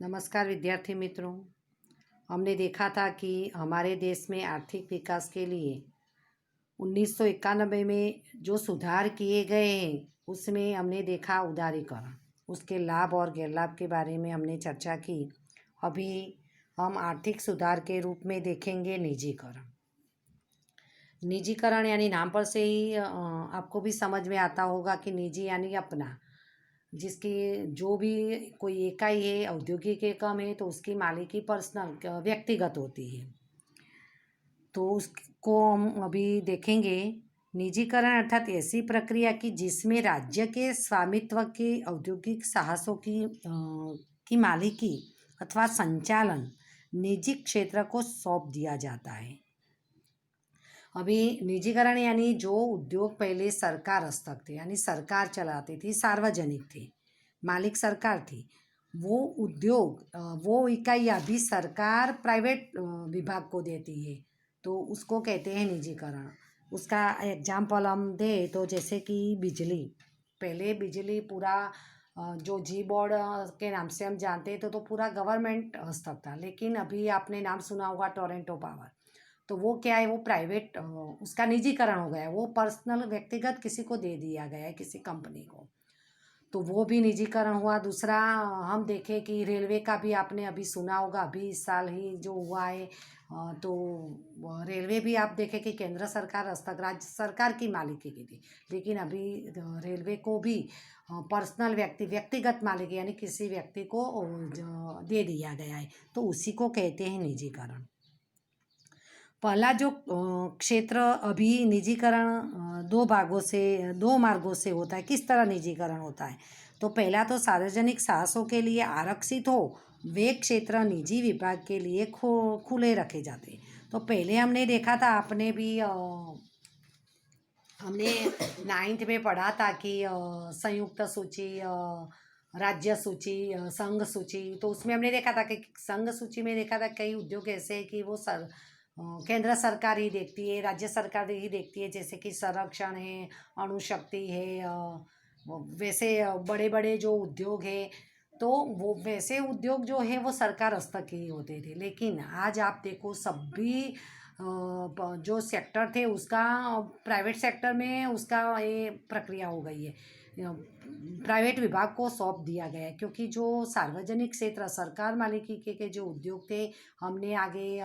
नमस्कार विद्यार्थी मित्रों। हमने देखा था कि हमारे देश में आर्थिक विकास के लिए 1991 में जो सुधार किए गए हैं उसमें हमने देखा उदारीकरण, उसके लाभ और गैरलाभ के बारे में हमने चर्चा की। अभी हम आर्थिक सुधार के रूप में देखेंगे निजीकरण। निजीकरण यानी नाम पर से ही आपको भी समझ में आता होगा कि निजी यानी अपना, जिसकी जो भी कोई इकाई है औद्योगिक एकम है तो उसकी मालिकी पर्सनल व्यक्तिगत होती है। तो उसको हम अभी देखेंगे। निजीकरण अर्थात ऐसी प्रक्रिया की जिसमें राज्य के स्वामित्व के औद्योगिक साहसों की मालिकी अथवा संचालन निजी क्षेत्र को सौंप दिया जाता है। अभी निजीकरण यानी जो उद्योग पहले सरकार हस्तक थे यानी सरकार चलाती थी, सार्वजनिक थे, मालिक सरकार थी, वो उद्योग वो इकाई अभी सरकार प्राइवेट विभाग को देती है, तो उसको कहते हैं निजीकरण। उसका एग्जाम्पल हम दें तो जैसे कि बिजली, पहले बिजली पूरा जो जी बोर्ड के नाम से हम जानते हैं तो पूरा गवर्नमेंट हस्तक था, लेकिन अभी आपने नाम सुना होगा टोरंटो पावर। तो वो क्या है, वो प्राइवेट उसका निजीकरण हो गया है, वो पर्सनल व्यक्तिगत किसी को दे दिया गया है, किसी कंपनी को, तो वो भी निजीकरण हुआ। दूसरा हम देखें कि रेलवे का भी आपने अभी सुना होगा, अभी इस साल ही जो हुआ है, तो रेलवे भी आप देखें कि केंद्र सरकार हस्तक राज्य सरकार की मालिकी की थी, लेकिन अभी रेलवे को भी पर्सनल व्यक्तिगत मालिकी यानी किसी व्यक्ति को दे दिया गया है, तो उसी को कहते हैं निजीकरण। पहला जो क्षेत्र अभी निजीकरण दो मार्गों से होता है। किस तरह निजीकरण होता है? तो पहला तो सार्वजनिक साहसों के लिए आरक्षित हो वे क्षेत्र निजी विभाग के लिए खुले रखे जाते हैं। तो पहले हमने देखा था, आपने भी हमने 9th में पढ़ा था कि संयुक्त सूची, राज्य सूची, संघ सूची, तो उसमें हमने देखा था कि संघ सूची में देखा था कई उद्योग ऐसे हैं कि वो केंद्र सरकार ही देखती है, राज्य सरकार ही देखती है, जैसे कि संरक्षण है, अणुशक्ति है, वैसे बड़े बड़े जो उद्योग है, तो वो वैसे उद्योग जो है वो सरकार हस्तक ही होते थे। लेकिन आज आप देखो सभी जो सेक्टर थे उसका प्राइवेट सेक्टर में उसका ये प्रक्रिया हो गई है, प्राइवेट विभाग को सौंप दिया गया है, क्योंकि जो सार्वजनिक क्षेत्र सरकार मालिकी के जो उद्योग थे, हमने आगे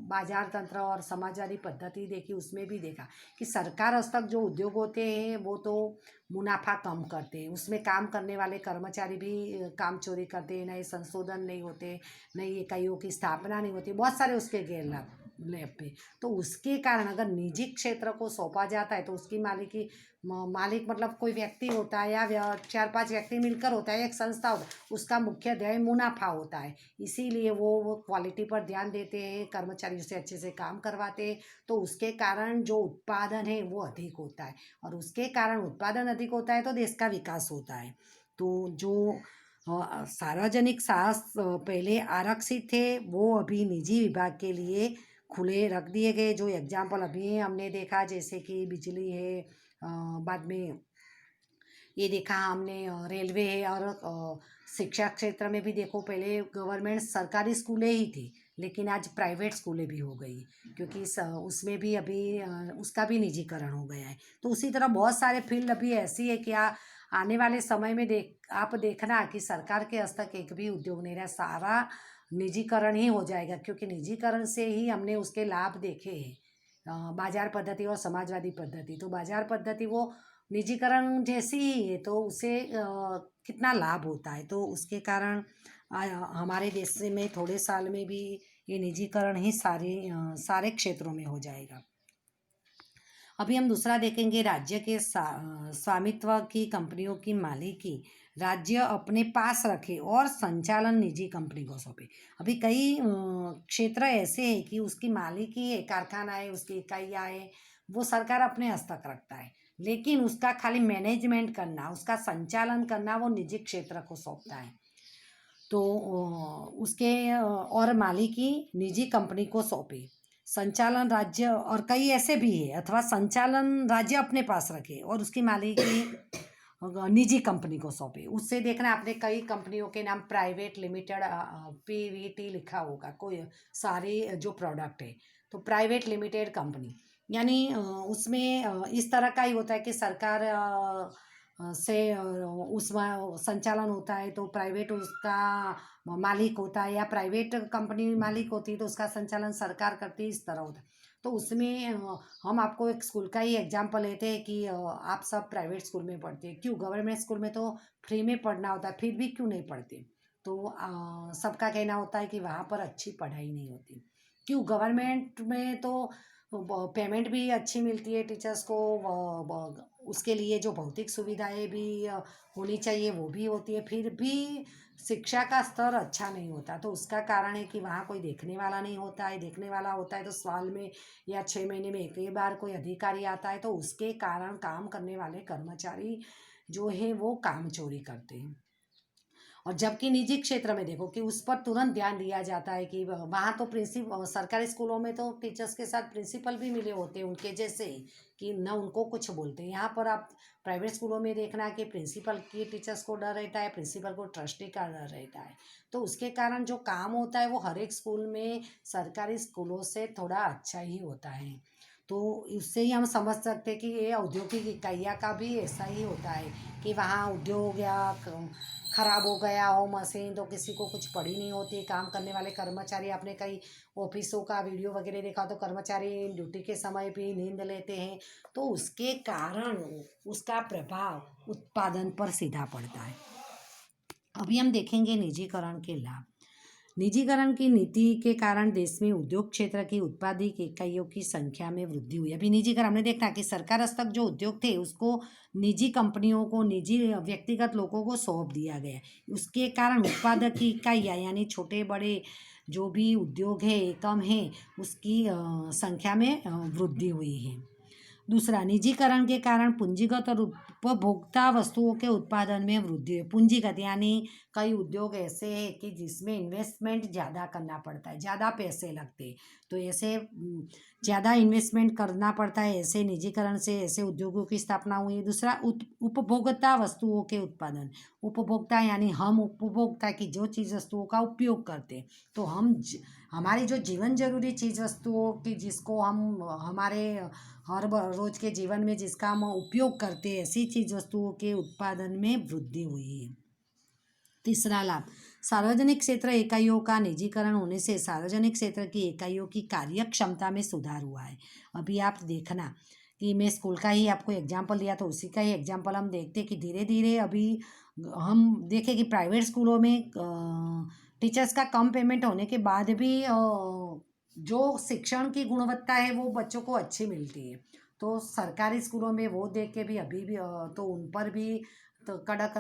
बाजार तंत्र और समाजवादी पद्धति देखी, उसमें भी देखा कि सरकार हस्तक जो उद्योग होते हैं वो तो मुनाफा कम करते हैं, उसमें काम करने वाले कर्मचारी भी काम चोरी करते हैं, नए संशोधन नहीं होते, नई इकाइयों की स्थापना नहीं होती, बहुत सारे उसके गैरलाभ लैब पे। तो उसके कारण अगर निजी क्षेत्र को सौंपा जाता है तो उसकी मालिकी मालिक मतलब कोई व्यक्ति होता है या 4-5 व्यक्ति मिलकर होता है, एक संस्था होता है, उसका मुख्य ध्येय मुनाफा होता है, इसीलिए वो क्वालिटी पर ध्यान देते हैं, कर्मचारियों से अच्छे से काम करवाते हैं, तो उसके कारण जो उत्पादन है वो अधिक होता है, और उसके कारण उत्पादन अधिक होता है तो देश का विकास होता है। तो जो सार्वजनिक साहस पहले आरक्षित थे वो अभी निजी विभाग के लिए खुले रख दिए गए। जो एग्जाम्पल अभी हमने देखा जैसे कि बिजली है, बाद में ये देखा हमने रेलवे है, और शिक्षा क्षेत्र में भी देखो पहले गवर्नमेंट सरकारी स्कूलें ही थी, लेकिन आज प्राइवेट स्कूलें भी हो गई, क्योंकि उसमें भी अभी उसका भी निजीकरण हो गया है। तो उसी तरह बहुत सारे फील्ड अभी ऐसी है कि आने वाले समय में आप देखना कि सरकार के हस्तक एक भी उद्योग नहीं रहा, सारा निजीकरण ही हो जाएगा, क्योंकि निजीकरण से ही हमने उसके लाभ देखे हैं। बाजार पद्धति और समाजवादी पद्धति, तो बाजार पद्धति वो निजीकरण जैसी ही है, तो उसे कितना लाभ होता है, तो उसके कारण हमारे देश में थोड़े साल में भी ये निजीकरण ही सारे क्षेत्रों में हो जाएगा। अभी हम दूसरा देखेंगे, राज्य के स्वामित्व की कंपनियों की मालिकी राज्य अपने पास रखे और संचालन निजी कंपनी को सौंपे। अभी कई क्षेत्र ऐसे हैं कि उसकी मालिकी है, कारखाना है, उसकी इकाइयाँ है, वो सरकार अपने हस्तक रखता है, लेकिन उसका खाली मैनेजमेंट करना, उसका संचालन करना वो निजी क्षेत्र को सौंपता है। तो उसके और मालिकी निजी कंपनी को सौंपे, संचालन राज्य, और कई ऐसे भी है, अथवा संचालन राज्य अपने पास रखे और उसकी मालिकी निजी कंपनी को सौंपे। उससे देखना आपने कई कंपनियों के नाम प्राइवेट लिमिटेड पीवीटी लिखा होगा, कोई सारे जो प्रोडक्ट है, तो प्राइवेट लिमिटेड कंपनी यानी उसमें इस तरह का ही होता है कि सरकार से उसमें संचालन होता है, तो प्राइवेट उसका मालिक होता है, या प्राइवेट कंपनी मालिक होती है तो उसका संचालन सरकार करती है, इस तरह होता है। तो उसमें हम आपको एक स्कूल का ही एग्जांपल लेते हैं कि आप सब प्राइवेट स्कूल में पढ़ते हैं, क्यों? गवर्नमेंट स्कूल में तो फ्री में पढ़ना होता है, फिर भी क्यों नहीं पढ़ते? तो सबका कहना होता है कि वहाँ पर अच्छी पढ़ाई नहीं होती। क्यों? गवर्नमेंट में तो पेमेंट भी अच्छी मिलती है टीचर्स को, उसके लिए जो भौतिक सुविधाएं भी होनी चाहिए वो भी होती है, फिर भी शिक्षा का स्तर अच्छा नहीं होता। तो उसका कारण है कि वहाँ कोई देखने वाला नहीं होता है। देखने वाला होता है तो साल में या 6 महीने में एक ही बार कोई अधिकारी आता है, तो उसके कारण काम करने वाले कर्मचारी जो है वो काम चोरी करते हैं। और जबकि निजी क्षेत्र में देखो कि उस पर तुरंत ध्यान दिया जाता है कि वहाँ तो सरकारी स्कूलों में तो टीचर्स के साथ प्रिंसिपल भी मिले होते हैं उनके जैसे ही, कि न उनको कुछ बोलते हैं। यहाँ पर आप प्राइवेट स्कूलों में देखना कि प्रिंसिपल की टीचर्स को डर रहता है, प्रिंसिपल को ट्रस्टी का डर रहता है। तो उसके कारण जो काम होता है वो हर एक स्कूल में सरकारी स्कूलों से थोड़ा अच्छा ही होता है। तो इससे ही हम समझ सकते हैं कि ये औद्योगिक इकाइयाँ का भी ऐसा ही होता है कि वहाँ उद्योग या खराब हो गया हो मशीन, तो किसी को कुछ पड़ी नहीं होती। काम करने वाले कर्मचारी, आपने कई ऑफिसों का वीडियो वगैरह देखा तो कर्मचारी ड्यूटी के समय भी नींद लेते हैं, तो उसके कारण उसका प्रभाव उत्पादन पर सीधा पड़ता है। अभी हम देखेंगे निजीकरण के लाभ। निजीकरण की नीति के कारण देश में उद्योग क्षेत्र की उत्पादिक इकाइयों की संख्या में वृद्धि हुई। अभी निजीकरण हमने देखा कि सरकार हस्तक जो उद्योग थे उसको निजी कंपनियों को, निजी व्यक्तिगत लोगों को सौंप दिया गया। उसके कारण उत्पादक की इकाइयाँ यानी छोटे बड़े जो भी उद्योग है, एकम है, उसकी संख्या में वृद्धि हुई है। दूसरा, निजीकरण के कारण पूंजीगत और उपभोक्ता वस्तुओं के उत्पादन में वृद्धि है। पूंजीगत यानी कई उद्योग ऐसे हैं कि जिसमें इन्वेस्टमेंट ज़्यादा करना पड़ता है, ज़्यादा पैसे लगते हैं, तो ऐसे ज़्यादा इन्वेस्टमेंट करना पड़ता है, ऐसे निजीकरण से ऐसे उद्योगों की स्थापना हुई है। दूसरा, उपभोक्ता वस्तुओं के उत्पादन। उपभोक्ता यानी हम उपभोक्ता की जो चीज़ वस्तुओं का उपयोग करते हैं, तो हमारी जो जीवन जरूरी चीज़ वस्तुओं की जिसको हम हमारे हर रोज के जीवन में जिसका हम उपयोग करते हैं, ऐसी चीज वस्तुओं के उत्पादन में वृद्धि हुई है। तीसरा लाभ, सार्वजनिक क्षेत्र इकाइयों का निजीकरण होने से सार्वजनिक क्षेत्र की इकाइयों की कार्य क्षमता में सुधार हुआ है। अभी आप देखना कि मैं स्कूल का ही आपको एग्जाम्पल दिया, तो उसी का ही एग्जाम्पल हम देखते कि धीरे धीरे अभी हम देखें कि प्राइवेट स्कूलों में टीचर्स का कम पेमेंट होने के बाद भी जो शिक्षण की गुणवत्ता है वो बच्चों को अच्छी मिलती है। तो सरकारी स्कूलों में वो देख के भी अभी भी तो उन पर भी तो कड़क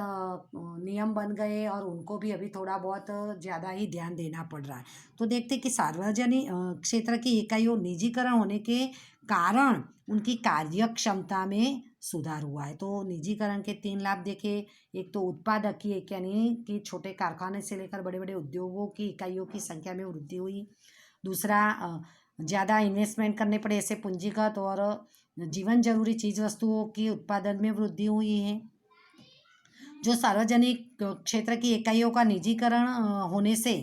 नियम बन गए और उनको भी अभी थोड़ा बहुत ज़्यादा ही ध्यान देना पड़ रहा है। तो देखते कि सार्वजनिक क्षेत्र की इकाइयों निजीकरण होने के कारण उनकी कार्य क्षमता में सुधार हुआ है। तो निजीकरण के 3 लाभ देखे। एक तो उत्पादक यानी कि छोटे कारखाने से लेकर बड़े बड़े उद्योगों की इकाइयों की संख्या में वृद्धि हुई। दूसरा, ज़्यादा इन्वेस्टमेंट करने पड़े, ऐसे पूंजीगत और जीवन जरूरी चीज़ वस्तुओं की उत्पादन में वृद्धि हुई है। जो सार्वजनिक क्षेत्र की इकाइयों का निजीकरण होने से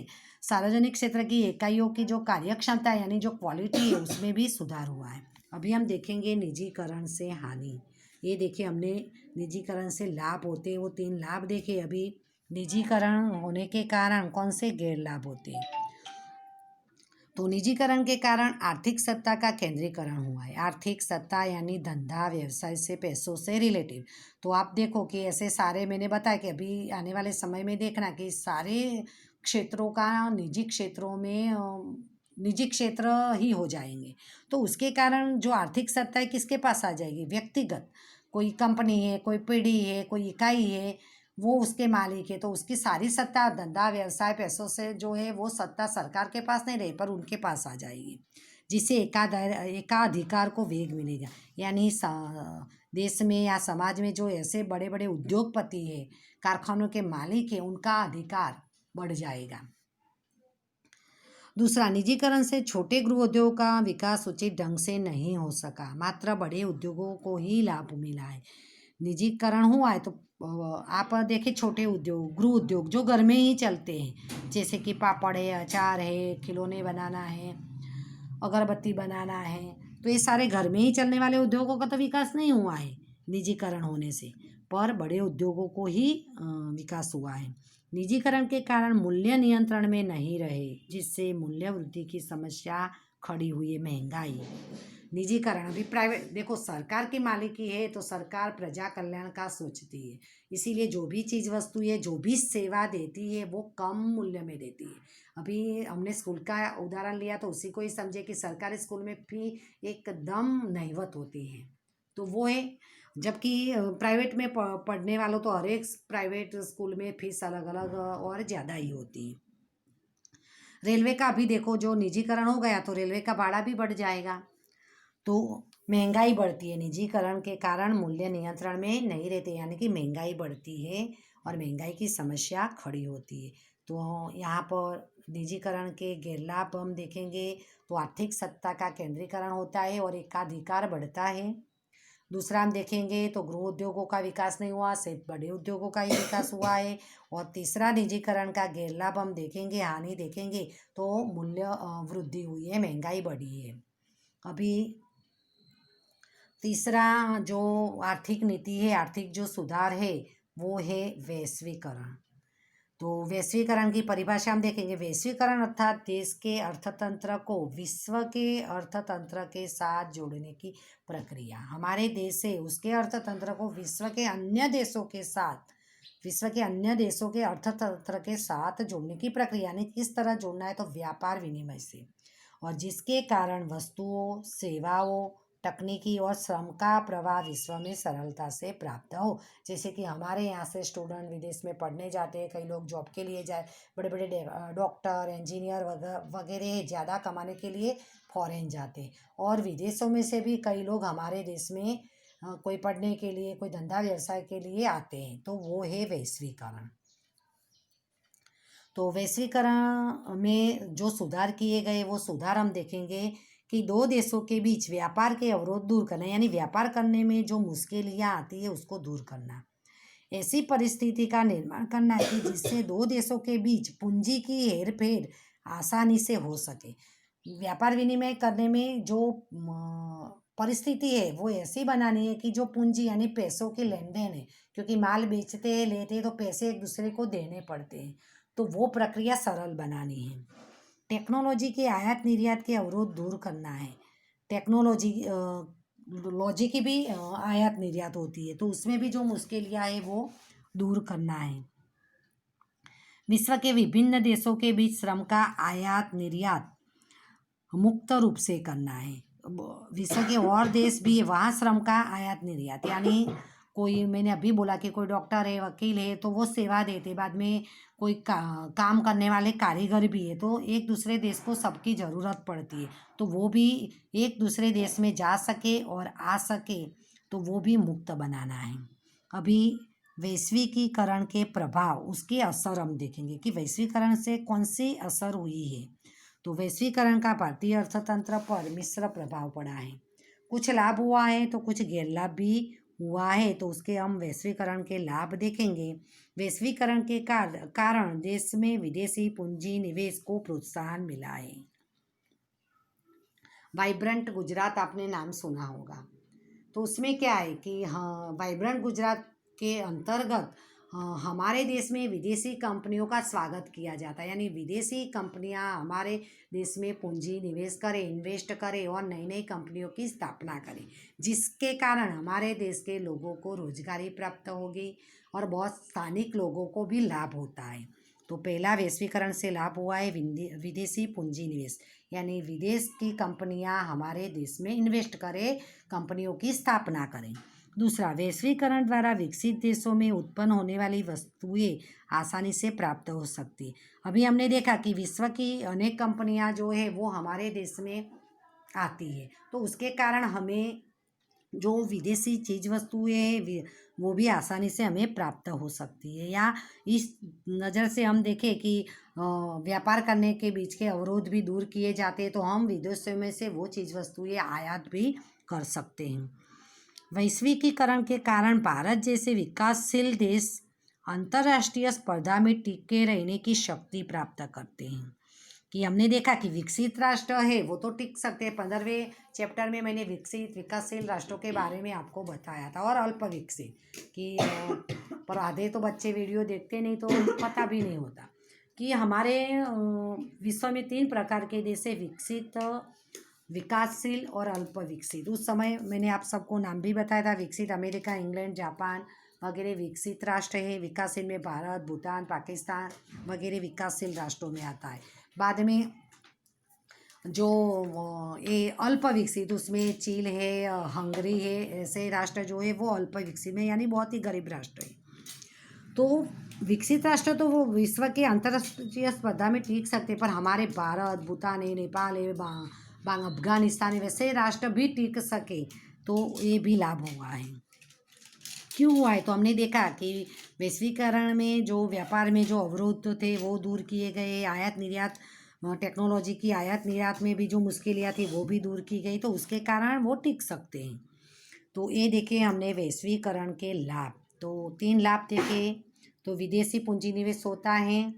सार्वजनिक क्षेत्र की इकाइयों की जो कार्यक्षमता है यानी जो क्वालिटी है उसमें भी सुधार हुआ है। अभी हम देखेंगे निजीकरण से हानि। ये देखिए, हमने निजीकरण से लाभ होते हैं वो 3 लाभ देखे। अभी निजीकरण होने के कारण कौन से गैर लाभ होते हैं। तो निजीकरण के कारण आर्थिक सत्ता का केंद्रीकरण हुआ है। आर्थिक सत्ता यानी धंधा व्यवसाय से पैसों से रिलेटिव। तो आप देखो कि ऐसे सारे मैंने बताया कि अभी आने वाले समय में देखना कि सारे क्षेत्रों का निजी क्षेत्र ही हो जाएंगे। तो उसके कारण जो आर्थिक सत्ता है किसके पास आ जाएगी? व्यक्तिगत, कोई कंपनी है, कोई पीढ़ी है, कोई इकाई है, वो उसके मालिक है, तो उसकी सारी सत्ता धंधा व्यवसाय पैसों से जो है वो सत्ता सरकार के पास नहीं रही पर उनके पास आ जाएगी, जिससे एकाधिकार को वेग मिलेगा। यानी देश में या समाज में जो ऐसे बड़े बड़े उद्योगपति है, कारखानों के मालिक है, उनका अधिकार बढ़ जाएगा। दूसरा, निजीकरण से छोटे गृह उद्योग का विकास उचित ढंग से नहीं हो सका, मात्र बड़े उद्योगों को ही लाभ मिला है। निजीकरण हुआ है तो आप देखिए छोटे उद्योग, गृह उद्योग जो घर में ही चलते हैं, जैसे कि पापड़ है, अचार है, खिलौने बनाना है, अगरबत्ती बनाना है, तो ये सारे घर में ही चलने वाले उद्योगों का तो विकास नहीं हुआ है निजीकरण होने से, पर बड़े उद्योगों को ही विकास हुआ है। निजीकरण के कारण मूल्य नियंत्रण में नहीं रहे, जिससे मूल्य वृद्धि की समस्या खड़ी हुई है। महंगाई, निजीकरण, अभी प्राइवेट देखो, सरकार की मालिकी है तो सरकार प्रजा कल्याण का सोचती है, इसीलिए जो भी चीज़ वस्तु है, जो भी सेवा देती है वो कम मूल्य में देती है। अभी हमने स्कूल का उदाहरण लिया तो उसी को ही समझे कि सरकारी स्कूल में फी एकदम नहीवत होती है, तो वो है। जबकि प्राइवेट में पढ़ने वालों तो हर एक प्राइवेट स्कूल में फीस अलग अलग और ज़्यादा ही होती है। रेलवे का अभी देखो, जो निजीकरण हो गया तो रेलवे का भाड़ा भी बढ़ जाएगा, तो महंगाई बढ़ती है। निजीकरण के कारण मूल्य नियंत्रण में नहीं रहते, यानी कि महंगाई बढ़ती है और महंगाई की समस्या खड़ी होती है। तो यहाँ पर निजीकरण के गैरलाभ हम देखेंगे तो आर्थिक सत्ता का केंद्रीकरण होता है और एकाधिकार बढ़ता है। दूसरा हम देखेंगे तो गृह उद्योगों का विकास नहीं हुआ, सिर्फ बड़े उद्योगों का ही विकास हुआ है। और तीसरा निजीकरण का गैरलाभ हम देखेंगे, हानि देखेंगे तो मूल्य वृद्धि हुई है, महंगाई बढ़ी है। अभी तीसरा जो आर्थिक नीति है, आर्थिक जो सुधार है, वो है वैश्वीकरण। तो वैश्वीकरण की परिभाषा हम देखेंगे। वैश्वीकरण अर्थात देश के अर्थतंत्र को विश्व के अर्थतंत्र के साथ जोड़ने की प्रक्रिया। हमारे देश से उसके अर्थतंत्र को विश्व के अन्य देशों के साथ, विश्व के अन्य देशों के अर्थतंत्र के साथ जोड़ने की प्रक्रिया। यानी किस तरह जोड़ना है, तो व्यापार विनिमय से, और जिसके कारण वस्तुओं, सेवाओं, तकनीकी और श्रम का प्रवाह विश्व में सरलता से प्राप्त हो। जैसे कि हमारे यहाँ से स्टूडेंट विदेश में पढ़ने जाते हैं, कई लोग जॉब के लिए जाए, बड़े बड़े डॉक्टर, इंजीनियर वगैरह ज़्यादा कमाने के लिए फॉरेन जाते हैं, और विदेशों में से भी कई लोग हमारे देश में कोई पढ़ने के लिए, कोई धंधा व्यवसाय के लिए आते हैं, तो वो है वैश्वीकरण। तो वैश्वीकरण में जो सुधार किए गए, वो सुधार हम देखेंगे कि दो देशों के बीच व्यापार के अवरोध दूर करना, यानी व्यापार करने में जो मुश्किलियाँ आती है उसको दूर करना। ऐसी परिस्थिति का निर्माण करना कि जिससे दो देशों के बीच पूंजी की हेरफेर आसानी से हो सके। व्यापार विनिमय करने में जो परिस्थिति है वो ऐसी बनानी है कि जो पूंजी यानी पैसों के लेन देन है, क्योंकि माल बेचते हैं, लेते हैं, तो पैसे एक दूसरे को देने पड़ते हैं, तो वो प्रक्रिया सरल बनानी है। टेक्नोलॉजी के आयात निर्यात के अवरोध दूर करना है। टेक्नोलॉजी लॉजी की भी आयात निर्यात होती है, तो उसमें भी जो मुश्किलियाँ है वो दूर करना है। विश्व के विभिन्न देशों के बीच श्रम का आयात निर्यात मुक्त रूप से करना है। विश्व के और देश भी है, वहाँ श्रम का आयात निर्यात, यानी कोई, मैंने अभी बोला कि कोई डॉक्टर है, वकील है, तो वो सेवा देते, बाद में कोई काम करने वाले कारीगर भी है, तो एक दूसरे देश को सबकी ज़रूरत पड़ती है, तो वो भी एक दूसरे देश में जा सके और आ सके, तो वो भी मुक्त बनाना है। अभी वैश्वीकरण के प्रभाव, उसके असर हम देखेंगे कि वैश्वीकरण से कौन सी असर हुई है। तो वैश्वीकरण का भारतीय अर्थतंत्र पर मिश्र प्रभाव पड़ा है। कुछ लाभ हुआ है तो कुछ गैरलाभ भी हुआ है, तो उसके हम वैश्वीकरण के लाभ देखेंगे। वैश्वीकरण के कारण देश में विदेशी पूंजी निवेश को प्रोत्साहन मिला है। वाइब्रेंट गुजरात आपने नाम सुना होगा, तो उसमें क्या है कि हाँ, वाइब्रेंट गुजरात के अंतर्गत हमारे देश में विदेशी कंपनियों का स्वागत किया जाता है, यानी विदेशी कंपनियां हमारे देश में पूंजी निवेश करें, इन्वेस्ट करें और नई नई कंपनियों की स्थापना करें, जिसके कारण हमारे देश के लोगों को रोजगारी प्राप्त होगी और बहुत स्थानिक लोगों को भी लाभ होता है। तो पहला वैश्वीकरण से लाभ हुआ है विदेशी पूंजी निवेश, यानी विदेश की कंपनियां हमारे देश में इन्वेस्ट करें, कंपनियों की स्थापना करें। दूसरा, वैश्वीकरण द्वारा विकसित देशों में उत्पन्न होने वाली वस्तुएं आसानी से प्राप्त हो सकती है। अभी हमने देखा कि विश्व की अनेक कंपनियां जो है वो हमारे देश में आती है, तो उसके कारण हमें जो विदेशी चीज़ वस्तुएं हैं वो भी आसानी से हमें प्राप्त हो सकती है। या इस नज़र से हम देखें कि व्यापार करने के बीच के अवरोध भी दूर किए जाते हैं, तो हम विदेशों में से वो चीज़ वस्तुएं आयात भी कर सकते हैं। वैश्विकीकरण के कारण भारत जैसे विकासशील देश अंतर्राष्ट्रीय स्पर्धा में टिके रहने की शक्ति प्राप्त करते हैं। कि हमने देखा कि विकसित राष्ट्र है वो तो टिक सकते हैं। 15वें चैप्टर में मैंने विकसित विकासशील राष्ट्रों के बारे में आपको बताया था, और अल्प विकसित कि पर आधे तो बच्चे वीडियो देखते नहीं तो पता भी नहीं होता कि हमारे विश्व में 3 प्रकार के देश है, विकसित, विकासशील और अल्प विकसित। उस समय मैंने आप सबको नाम भी बताया था, विकसित अमेरिका, इंग्लैंड, जापान वगैरह विकसित राष्ट्र है। विकासशील में भारत, भूटान, पाकिस्तान वगैरह विकासशील राष्ट्रों में आता है। बाद में जो ये अल्प विकसित, उसमें चीन है, हंगरी है, ऐसे राष्ट्र जो है वो अल्प विकसित में, यानी बहुत ही गरीब राष्ट्र है। तो विकसित राष्ट्र तो वो विश्व के अंतर्राष्ट्रीय स्पर्धा में टिक सकते, पर हमारे भारत, भूटान है, नेपाल है, अफगानिस्तान है, वैसे राष्ट्र भी टिक सके तो ये भी लाभ हुआ है। क्यों हुआ है? तो हमने देखा कि वैश्वीकरण में जो व्यापार में जो अवरोध थे वो दूर किए गए, आयात निर्यात, टेक्नोलॉजी की आयात निर्यात में भी जो मुश्किलें थी वो भी दूर की गई, तो उसके कारण वो टिक सकते हैं। तो ये देखे हमने वैश्वीकरण के लाभ, तो 3 लाभ देखे। तो विदेशी पूंजी निवेश होता है।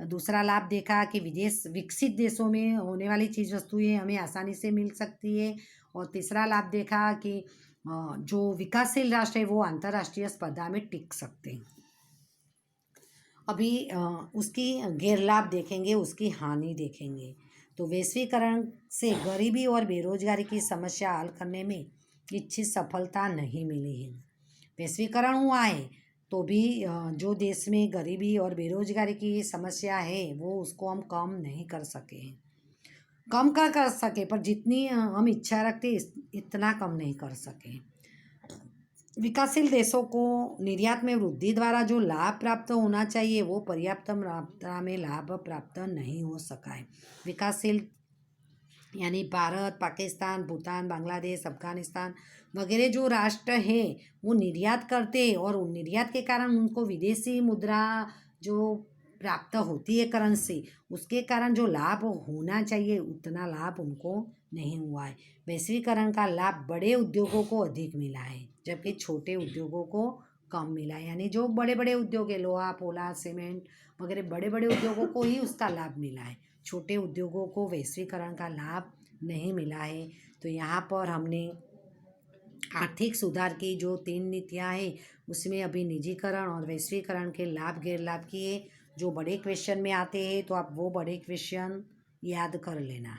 दूसरा लाभ देखा कि विकसित देशों में होने वाली चीज़ वस्तुएं हमें आसानी से मिल सकती है। और तीसरा लाभ देखा कि जो विकासशील राष्ट्र है वो अंतर्राष्ट्रीय स्पर्धा में टिक सकते हैं। अभी उसकी गैरलाभ देखेंगे, उसकी हानि देखेंगे। तो वैश्वीकरण से गरीबी और बेरोजगारी की समस्या हल करने में इच्छित सफलता नहीं मिली है। वैश्वीकरण हुआ है तो भी जो देश में गरीबी और बेरोजगारी की समस्या है वो उसको हम कम नहीं कर सके हैं। कम कर सके, पर जितनी हम इच्छा रखते इतना कम नहीं कर सके। विकासशील देशों को निर्यात में वृद्धि द्वारा जो लाभ प्राप्त होना चाहिए वो पर्याप्त मात्रा में लाभ प्राप्त नहीं हो सका है। विकासशील यानी भारत, पाकिस्तान, भूटान, बांग्लादेश, अफगानिस्तान वगैरह जो राष्ट्र है वो निर्यात करते हैं, और उन निर्यात के कारण उनको विदेशी मुद्रा जो प्राप्त होती है करेंसी, उसके कारण जो लाभ होना चाहिए उतना लाभ उनको नहीं हुआ है। वैश्वीकरण का लाभ बड़े उद्योगों को अधिक मिला है, जबकि छोटे उद्योगों को कम मिला है। यानी जो बड़े बड़े उद्योग है, लोहा, पोला, सीमेंट वगैरह बड़े बड़े उद्योगों को ही उसका लाभ मिला है, छोटे उद्योगों को वैश्वीकरण का लाभ नहीं मिला है। तो यहाँ पर हमने आर्थिक सुधार की जो 3 नीतियाँ हैं उसमें अभी निजीकरण और वैश्वीकरण के लाभ गैर लाभ किए। जो बड़े क्वेश्चन में आते हैं तो आप वो बड़े क्वेश्चन याद कर लेना।